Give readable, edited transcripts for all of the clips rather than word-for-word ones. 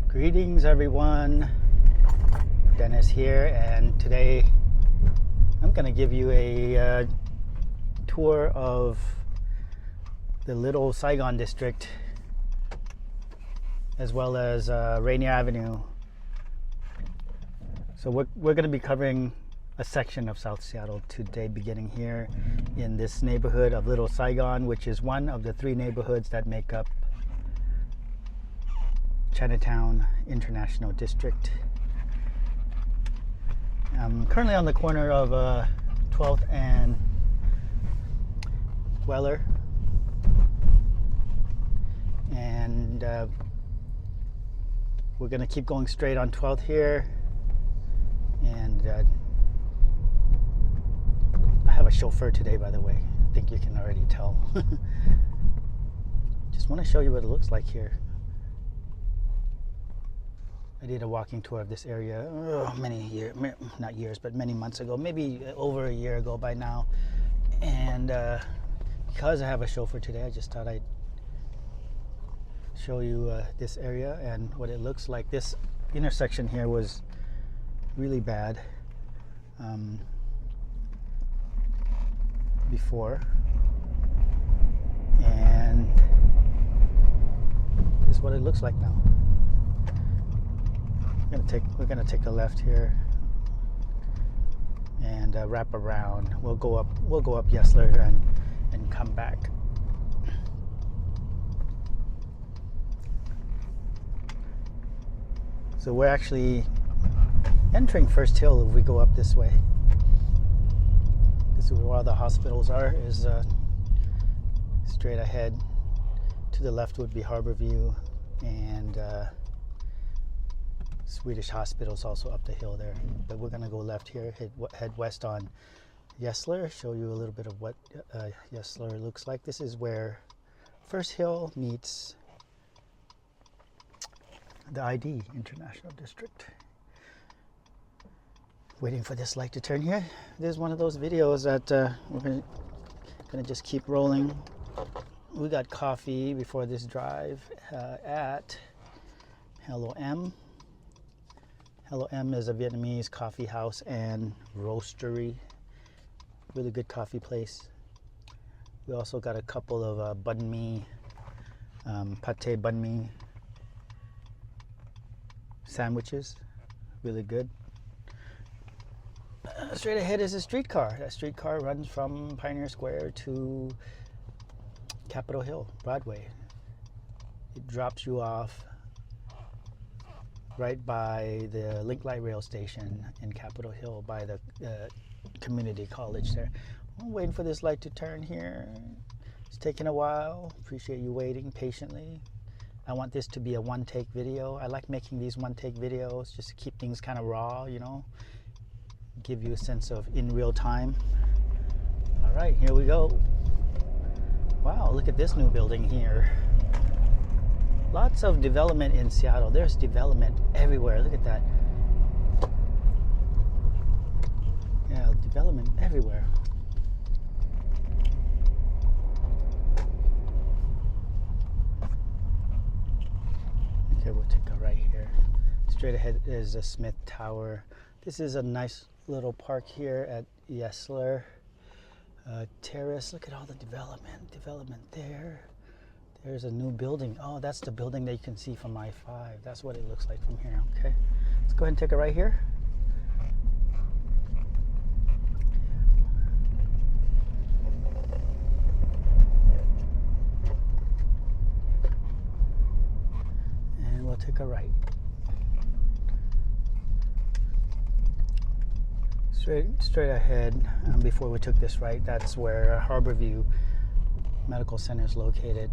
Greetings everyone, Dennis here, and today I'm going to give you a tour of the little Saigon district as well as Rainier Avenue. So we're going to be covering a section of South Seattle today, beginning here in this neighborhood of Little Saigon, which is one of the three neighborhoods that make up Chinatown International District. I'm currently on the corner of 12th and Weller, and we're going to keep going straight on 12th here, and I have a chauffeur today, by the way. I think you can already tell. Just want to show you what it looks like here. I did a walking tour of this area many months ago, maybe over a year ago by now. And because I have a chauffeur today, I just thought I'd show you this area and what it looks like. This intersection here was really bad before, and this is what it looks like now. We're gonna take a left here and wrap around. We'll go up Yesler and come back. So we're actually entering First Hill if we go up this way. This is where all the hospitals are, is straight ahead. To the left would be Harborview, and Swedish Hospital's also up the hill there. But we're gonna go left here, head west on Yesler, show you a little bit of what Yesler looks like. This is where First Hill meets the ID International District. Waiting for this light to turn here. This is one of those videos that we're gonna just keep rolling. We got coffee before this drive at Hello M. Hello M is a Vietnamese coffee house and roastery. Really good coffee place. We also got a couple of banh mi, pate banh mi sandwiches. Really good. Straight ahead is a streetcar. That streetcar runs from Pioneer Square to Capitol Hill, Broadway. It drops you off right by the Link Light Rail Station in Capitol Hill, by the community college there. I'm waiting for this light to turn here. It's taking a while. Appreciate you waiting patiently. I want this to be a one-take video. I like making these one-take videos just to keep things kind of raw, you know, give you a sense of in real time. All right, here we go. Wow, look at this new building here. Lots of development in Seattle. There's development everywhere. Look at that. Yeah, development everywhere. Okay, we'll take a right here. Straight ahead is the Smith Tower. This is a nice little park here at Yesler Terrace. Look at all the development there. There's a new building. Oh, that's the building that you can see from I-5. That's what it looks like from here. Okay, let's go ahead and take a right here. And we'll take a right. Straight ahead, before we took this right, that's where Harborview Medical Center is located.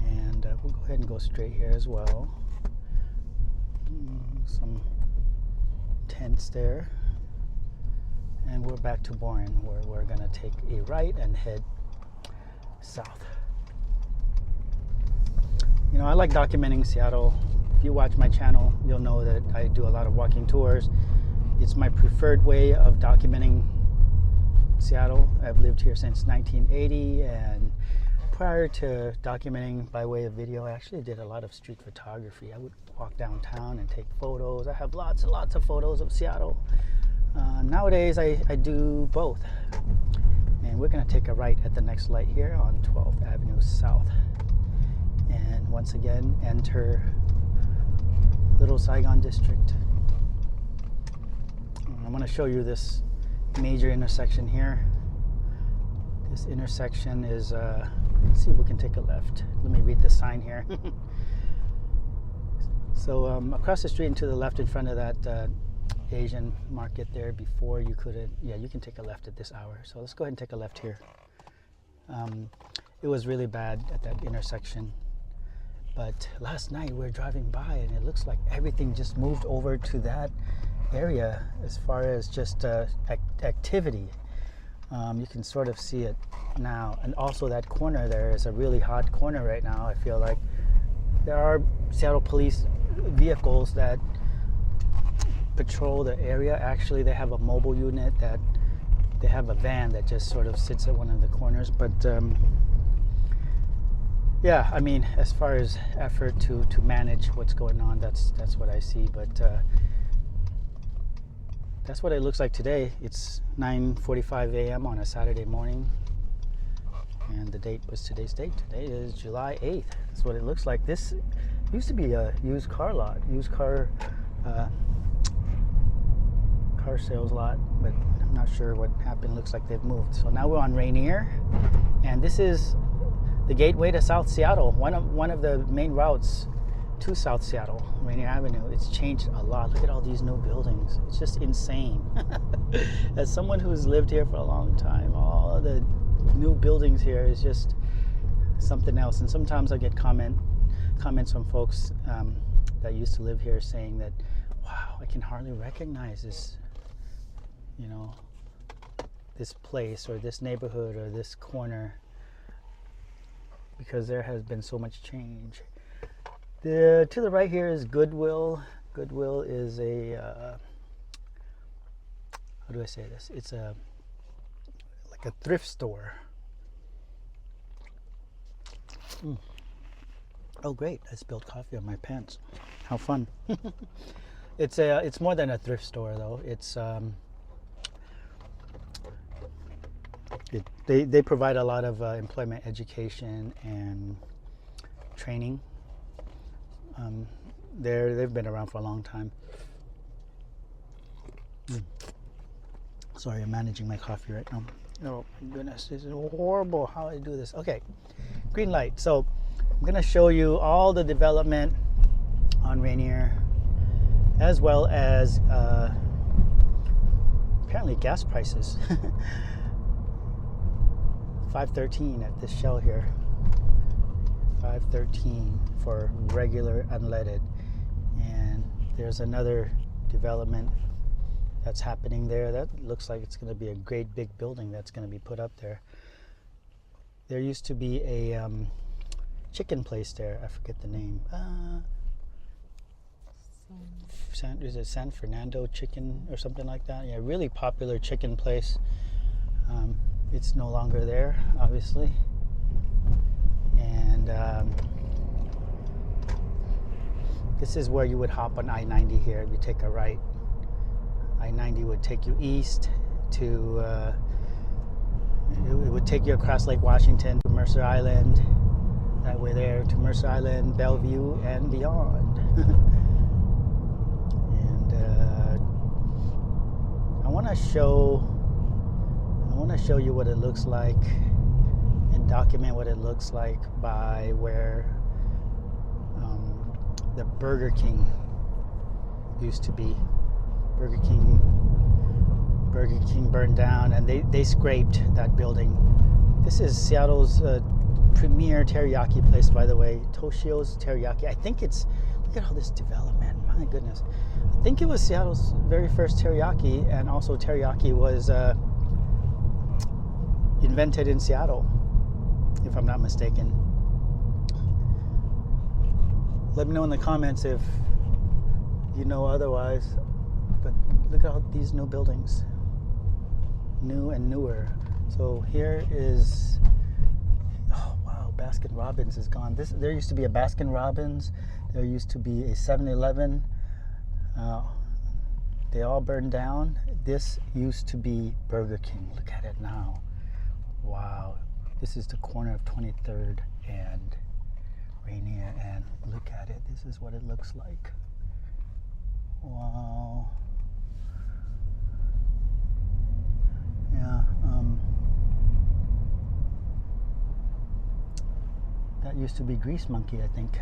And we'll go ahead and go straight here as well. Some tents there. And we're back to Bourne, where we're gonna take a right and head south. You know, I like documenting Seattle. If you watch my channel, you'll know that I do a lot of walking tours. It's my preferred way of documenting Seattle. I've lived here since 1980, and prior to documenting by way of video, I actually did a lot of street photography. I would walk downtown and take photos. I have lots and lots of photos of Seattle. Nowadays, I do both. And we're going to take a right at the next light here on 12th Avenue South. And once again, enter Little Saigon District. I want to show you this major intersection here. This intersection is, let's see if we can take a left. Let me read the sign here. So across the street and to the left in front of that Asian market there, before you couldn't, yeah, you can take a left at this hour. So let's go ahead and take a left here. It was really bad at that intersection. But last night we were driving by and it looks like everything just moved over to that area as far as just activity. You can sort of see it now. And also that corner there is a really hot corner right now. I feel like there are Seattle police vehicles that patrol the area. Actually, they have a mobile unit that they have a van that just sort of sits at one of the corners. But yeah, I mean, as far as effort to manage what's going on, that's what I see. But that's what it looks like today. It's 9:45 a.m. on a Saturday morning, and the date was today's date. Today is July 8th. That's what it looks like. This used to be a used car lot, car sales lot, but I'm not sure what happened. Looks like they've moved. So now we're on Rainier, and this is the gateway to South Seattle. One of the main routes to South Seattle, Rainier Avenue. It's changed a lot. Look at all these new buildings. It's just insane. As someone who's lived here for a long time, all the new buildings here is just something else. And sometimes I get comments from folks that used to live here saying that, wow, I can hardly recognize this, you know, this place or this neighborhood or this corner, because there has been so much change. To the right here is Goodwill. Goodwill is a, how do I say this? It's like a thrift store. Oh great, I spilled coffee on my pants. How fun. It's more than a thrift store though. It's they provide a lot of employment education and training. They've been around for a long time. Sorry, I'm managing my coffee right now. Oh my goodness, this is horrible how I do this. Okay, green light. So I'm going to show you all the development on Rainier, as well as apparently gas prices. $5.13 at this shell here. $5.13 for regular unleaded. And there's another development that's happening there. That looks like it's going to be a great big building that's going to be put up there. There used to be a chicken place there. I forget the name. Is it San Fernando Chicken or something like that? Yeah, really popular chicken place. It's no longer there, obviously. And this is where you would hop on I-90 here. If you take a right, I-90 would take you east to, it would take you across Lake Washington to Mercer Island, that way there to Mercer Island, Bellevue, and beyond. And I want to show you what it looks like and document what it looks like by where the Burger King used to be. Burger King burned down, and they scraped that building. This is Seattle's premier teriyaki place, by the way, Toshio's Teriyaki. I think it's, look at all this development, my goodness. I think it was Seattle's very first teriyaki, and also teriyaki was invented in Seattle, if I'm not mistaken. Let me know in the comments if you know otherwise. But look at all these new buildings, new and newer. So here is, oh wow, Baskin Robbins is gone. There used to be a Baskin Robbins. There used to be a 7-Eleven. They all burned down. This used to be Burger King. Look at it now. Wow. This is the corner of 23rd and Rainier, and look at it. This is what it looks like. Wow. Yeah. That used to be Grease Monkey, I think.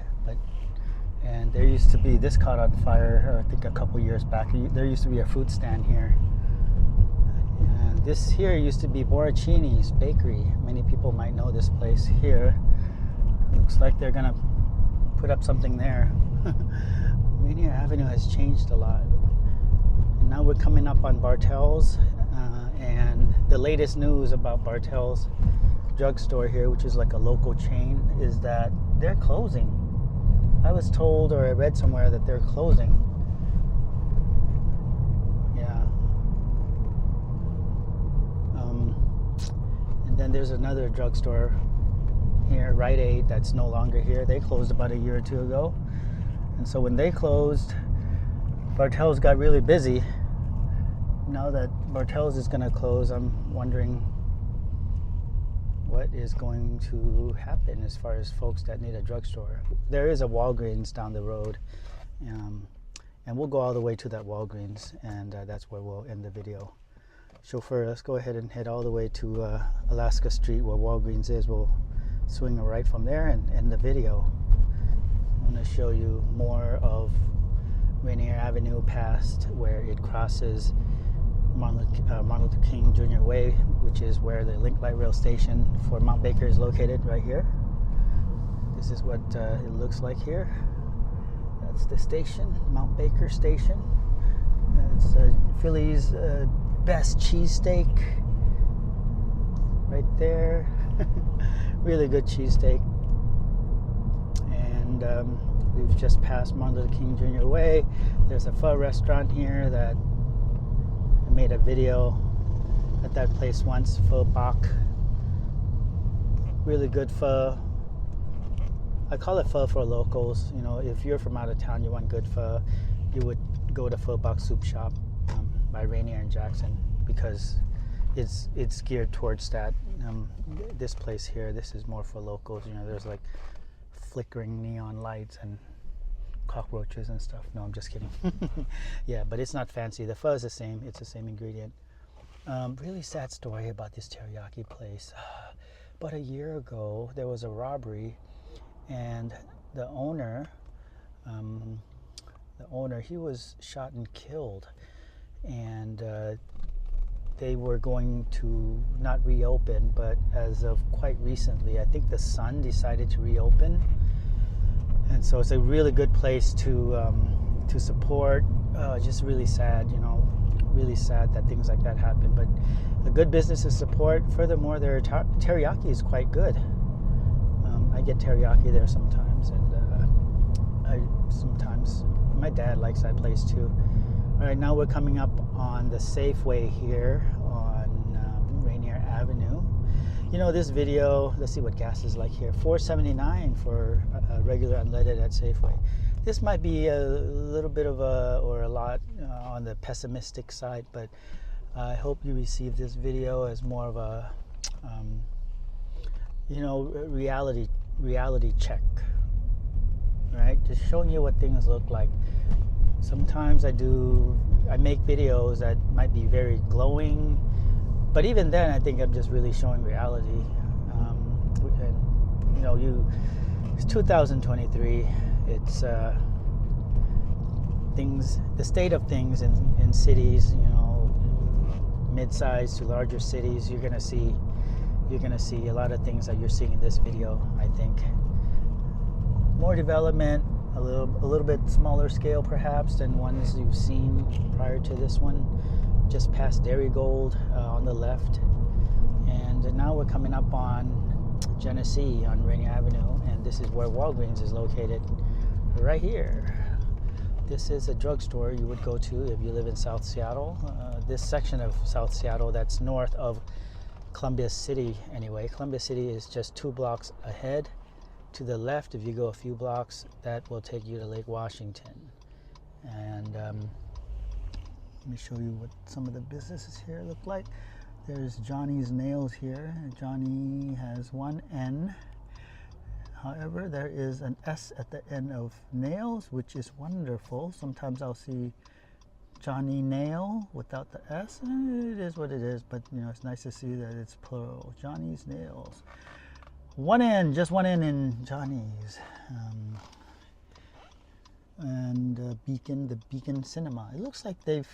And there used to be, this caught on fire, I think a couple years back. There used to be a fruit stand here. And this here used to be Borrachini's Bakery. Many people might know this place here. Looks like they're gonna put up something there. Rainier Avenue has changed a lot. And now we're coming up on Bartell's. And the latest news about Bartell's drugstore here, which is like a local chain, is that they're closing. I was told, or I read somewhere, that they're closing. Yeah. And then there's another drugstore here, Rite Aid, that's no longer here. They closed about a year or two ago. And so when they closed, Bartell's got really busy. Now that Bartell's is going to close, I'm wondering what is going to happen as far as folks that need a drugstore. There is a Walgreens down the road, and we'll go all the way to that Walgreens, and that's where we'll end the video. Chauffeur, let's go ahead and head all the way to Alaska Street where Walgreens is. We'll swing a right from there and end the video. I'm going to show you more of Rainier Avenue past where it crosses Martin Luther King Jr. Way, which is where the Link Light Rail Station for Mount Baker is located, right here. This is what it looks like here. That's the station, Mount Baker Station. It's Philly's best cheesesteak right there. Really good cheesesteak. And we've just passed Martin Luther King Jr. Way. There's a pho restaurant here that I made a video at that place once, Pho Bach. Really good pho. I call it pho for locals. You know, if you're from out of town, you want good pho, you would go to Pho Bach Soup Shop by Rainier and Jackson, because it's geared towards that. This place here, this is more for locals. You know, there's like flickering neon lights and cockroaches and stuff. No, I'm just kidding. Yeah, but it's not fancy. The pho is the same. It's the same ingredient. Really sad story about this teriyaki place. About a year ago, there was a robbery, and the owner, he was shot and killed, and they were going to not reopen, but as of quite recently, I think the son decided to reopen. And so it's a really good place to support. Just really sad, you know, really sad that things like that happen. But a good business to support. Furthermore, their teriyaki is quite good. I get teriyaki there sometimes, and my dad likes that place too. All right, now we're coming up on the Safeway here on Rainier Avenue. You know, this video, let's see what gas is like here. $4.79 for a regular unleaded at Safeway. This might be a little bit of a lot on the pessimistic side, but I hope you receive this video as more of a, you know, reality check, right? Just showing you what things look like. Sometimes I make videos that might be very glowing, but even then, I think I'm just really showing reality. And you know, it's 2023. It's the state of things in cities. You know, mid-sized to larger cities. You're gonna see a lot of things that you're seeing in this video. I think more development, a little bit smaller scale perhaps than ones you've seen prior to this one. Just past Dairy Gold on the left, and now we're coming up on Genesee on Rainier Avenue, and this is where Walgreens is located, right here. This is a drugstore you would go to if you live in South Seattle. This section of South Seattle that's north of Columbia City anyway. Columbia City is just 2 blocks ahead. To the left, if you go a few blocks, that will take you to Lake Washington. And let me show you what some of the businesses here look like. There's Johnny's Nails here. Johnny has 1 N. However, there is an S at the end of nails, which is wonderful. Sometimes I'll see Johnny Nail without the S. It is what it is, but you know, it's nice to see that it's plural. Johnny's Nails. 1 N, just 1 N in Johnny's. And Beacon, the Beacon Cinema. It looks like they've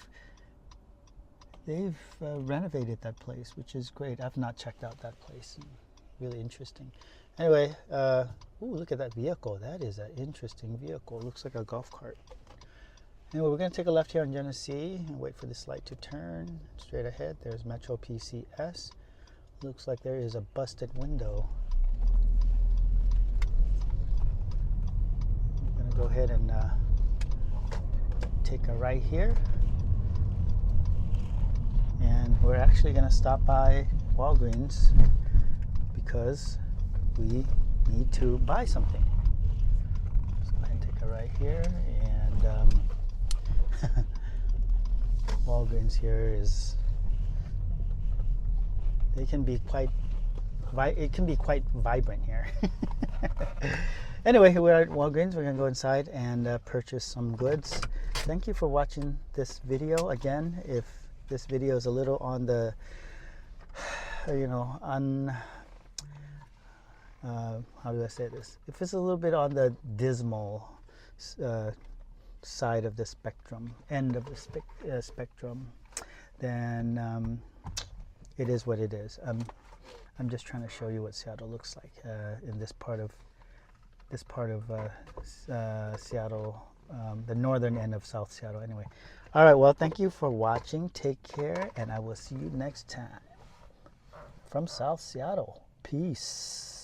renovated that place, which is great. I've not checked out that place. Really interesting. Anyway, ooh, look at that vehicle. That is an interesting vehicle. Looks like a golf cart. Anyway, we're going to take a left here on Genesee and wait for this light to turn. Straight ahead, there's Metro PCS. Looks like there is a busted window. I'm going to go ahead and take a right here. And we're actually going to stop by Walgreens because we need to buy something. Let's go ahead and take a right here, and Walgreens here is, it can be quite vibrant here. Anyway, we're at Walgreens. We're gonna go inside and purchase some goods. Thank you for watching this video. Again, if this video is a little on the, you know, how do I say this? If it's a little bit on the dismal side of the spectrum, end of the spectrum, then it is what it is. I'm just trying to show you what Seattle looks like in this part of Seattle, the northern end of South Seattle. Anyway, all right. Well, thank you for watching. Take care, and I will see you next time from South Seattle. Peace.